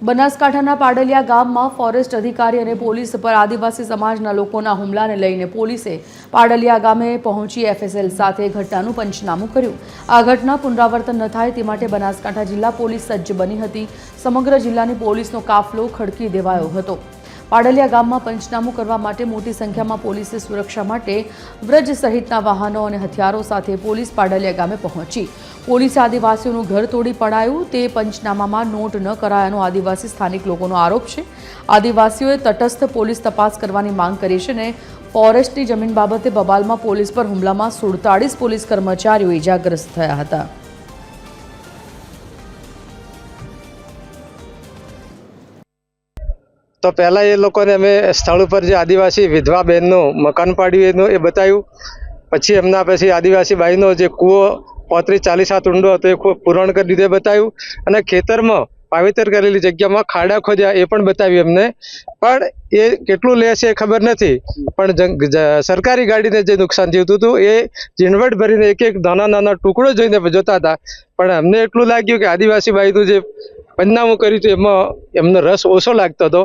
બનાસકાંઠાના પાડલિયા ગામમાં ફોરેસ્ટ અધિકારી અને પોલીસ પર આદિવાસી સમાજના લોકોના હુમલાને લઈને પોલીસે પાડલિયા ગામે પહોંચી એફએસએલ સાથે ઘટનાનું પંચનામું કર્યું। આ ઘટના પુનરાવર્તન ન થાય તે માટે બનાસકાંઠા જિલ્લા પોલીસ સજ્જ બની હતી। સમગ્ર જિલ્લાની પોલીસનો કાફલો ખડકી દેવાયો હતો। પાડલિયા ગામમાં પંચનામું કરવા માટે મોટી સંખ્યામાં પોલીસે સુરક્ષા માટે વ્રજ સહિતના વાહનો અને હથિયારો સાથે પોલીસ પાડલિયા ગામે પહોંચી। પોલીસે આદિવાસીઓનું ઘર તોડી પડાયું તે પંચનામામાં નોટ ન કરાયાનો આદિવાસી સ્થાનિક લોકોનો આરોપ છે। આદિવાસીઓએ તટસ્થ પોલીસ તપાસ કરવાની માંગ કરી છે અને ફોરેસ્ટની જમીન બાબતે બબાલમાં પોલીસ પર હુમલામાં 47 પોલીસ કર્મચારીઓ ઇજાગ્રસ્ત થયા હતા। तो पहला ये लोगों ने हमें स्थल पर जो आदिवासी विधवा बहन मकान पाड्યું એ બતાવ્યું। પછી એમના પછી આદિવાસી બાઈનો જે કૂવો 35-40 હાથ ઊંડો હતો એ પૂરણ કરી દીધો બતાવ્યું અને ખેતરમાં વાવેતર કરેલી જગ્યામાં ખાડા ખોદ્યા એ પણ બતાવ્યું એમને। પણ એ કેટલું લે છે એ ખબર નથી, પણ સરકારી ગાડીને જે નુકસાન થયું હતું એ ઝીણવટ ભરીને એક એક નાના ટુકડો જોઈને જોતા હતા। પણ અમને એટલું લાગ્યું કે આદિવાસી બાઈનું જે પંચનામું કર્યું હતું એમાં એમનો રસ ઓછો લાગતો હતો।